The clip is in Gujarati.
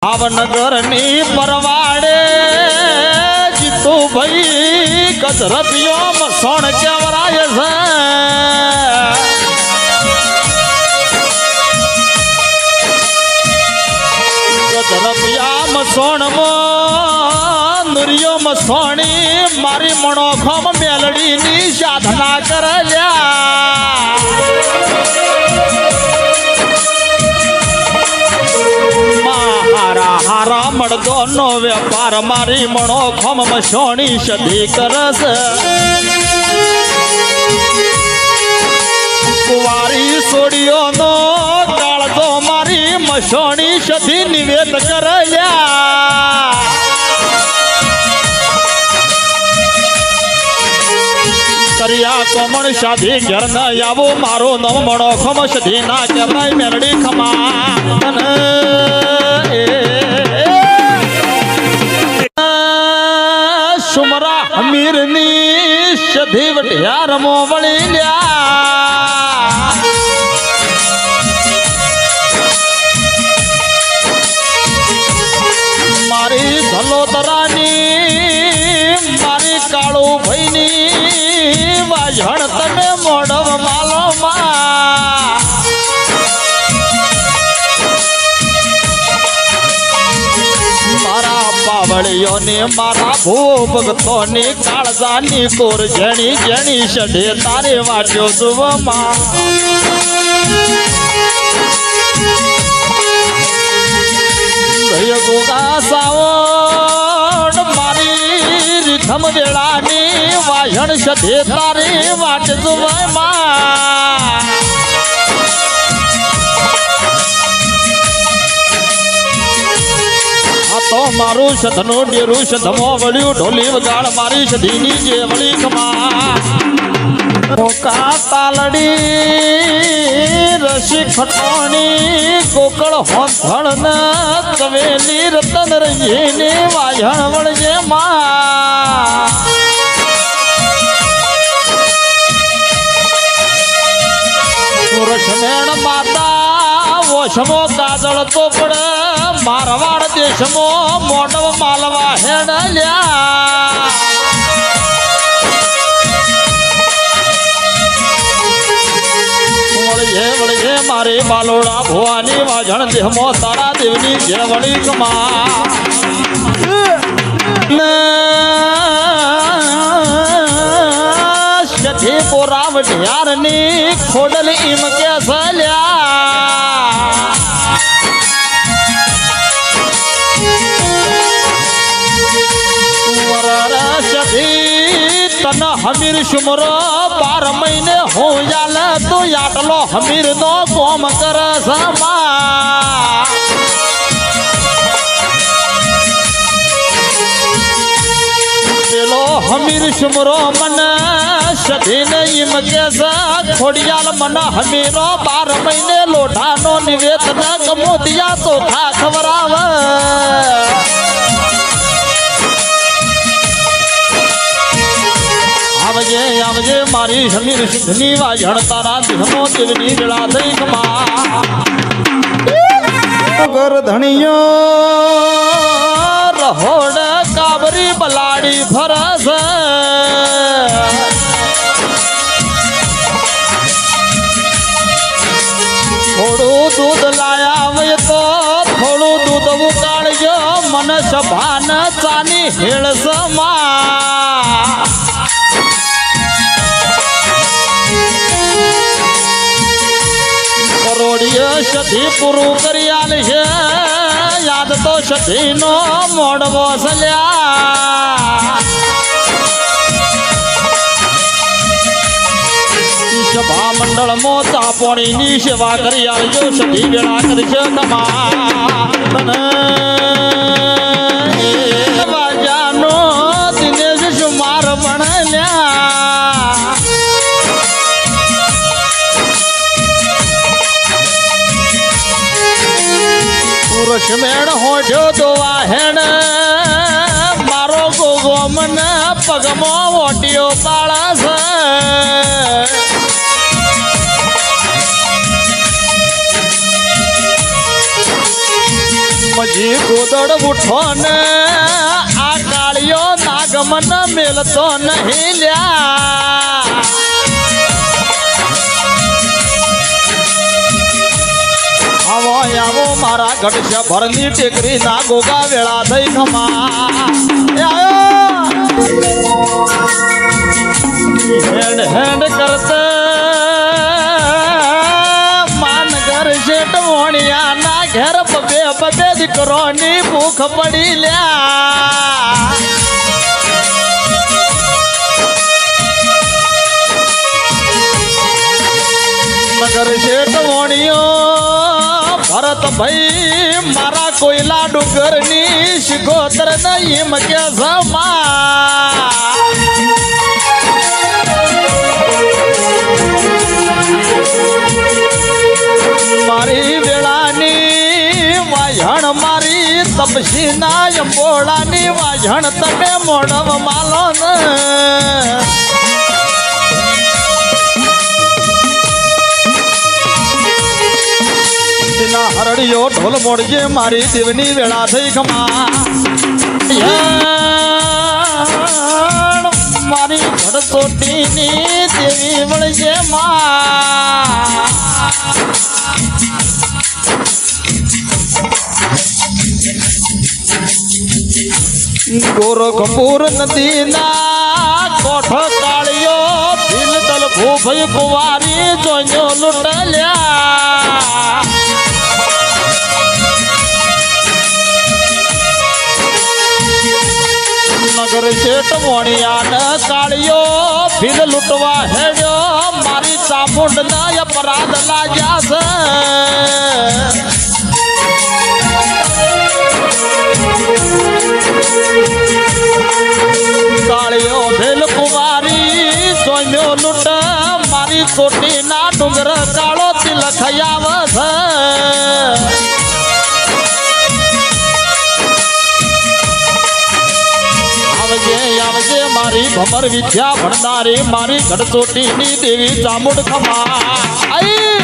ભાવનગર ની પરવાડે જીતુ ભાઈ ગજરાતીઓ મસોણ કેવરાય છે ગજરાતિયા મસોણ માં નુરિયો મસોણી મારી મણોખમ મેલડી ની સાધના કરલ્યા હારા મળદો નો વેપાર મારી મણોખમ મસોણી સદી કરસ કુવારી સોડીઓ નો કાળજો મારી મસોણી સદી નિવેદ કરલ્યા કરિયા કોમણ શાદી ઘર ન આવો મારો નવ મણોખમ સદી ના કહેવાય મેલડી ખમા સુમરા હમીર ની સધી વટિયા રમો વળી લ્યા મારી ધલોતરાની મારી કાળુ ભાઈની વાજણ તમે મોડવ માલો પાવળીઓને મારા ભૂભક્તોની કાળજાની કોર જેણી જેણી સડે તારે વાટ્યો સુવમાં ગોગા સાવણ મારી રીધમ વેળાની વાયણ સડે તારે વાટ સુવમાં તો મારું સધનું ડેરું સધમો વળ્યું ઢોલી વગાડ મારી સધીની જે વળી કમા તાલડી રસી ખટોણી ગોકળ હોંથળ ન કવેલી રતન રંગીની વાયણ વળજે માં સુરસમેણ માતા ઓશમો કાજળ તો પડે મારવાડ દેશમો મોડવ માલવા હેડલ્યા વળજે મારે બાલોડા ભુવાની વાજણ દેહમો તારા દેવની જે વળી કમા સધી પોરાવ ઢિયારની ખોડલ ઈમ કે સલ્યા તન હમીર સુમરો 12 મહિને હો જાલ તો આટલો હમીર નો કોમ કર સમા પેલો હમીર સુમરો મન સધી નહીં મગે ખોડિયાલ મન હમીરો 12 મહિને લોઢાનો નિવેદન કમોદિયા તો થા ખવરાવ આવજે આવજે મારી સમીર સિદ્ધની વાજણ તારા દેહમો દેવની વેળા થઈ કમા ગર ધણીયો રહોડ કાબરી બલાડી ફરસ થોડું દૂધ લાયા હોય તો થોડું દૂધ ઉકાળજો મન સભાન ચાની હેળસમાં કરોડીએ સધી પૂરું કરી આલ છે યાદ તો સધી નો મોડવો સલ્યા સભા મંડળ મોતા પોણી ની સેવા કરી આલજો સધી વેળા કરશે કમા વાજાનો દિનેશ સુમાર ભણલ્યા પુરુષમેણ હોજો દોવા હેણ મારો ગોગો મન પગમો ઓટીઓ પાળસ મજી ગોદડ ઉઠો ને આ કાળિયો નાગમન મેલતો નહીં લ્યા આવો આવો મારા ઘટશે ભરની ટેકરી ના ગોગા વેળા થઈ ખમા હેડ હેડ કરતે માનગર શેઠ વણિયા ના ઘેર બબે બબે દીકરોની ભૂખ પડી લ્યા નગર શેઠ વણિયો ભરત ભાઈ મારા કોયલા ડુંગરની શિકોતર નહીં મકે સમા મારી વેળાની વાયણ મારી તપસી ના અંબોળાની વાયણ તમે મોડવ માલો ને હરડિયો ઢોલ મોડજે મારી દેવની વેળા થઈ ખમા મારી ઘડસોટીની દેવી વળજે મા ગોરખપુર નદીના કોઠ કાળિયો ભીલ તલ ભૂભઈ કુંવારી જોયો લૂંટલ્યા નગર શેઠ વણિયા કાળિયો ભીલ લૂંટવા હેડ્યો મારી ચામુંડ ના અપરાધ લાગ્યા છે કાળિયો ભીલ કુમારી જોમ્યો લૂંટ મારી ચોટી ના ડુંગર કાળો તિલખયાવ છે આવજે મારી ભમર વિદ્યા ભણનારી મારી ઘડચોટીની દેવી ચામુંડ ખમા આઈ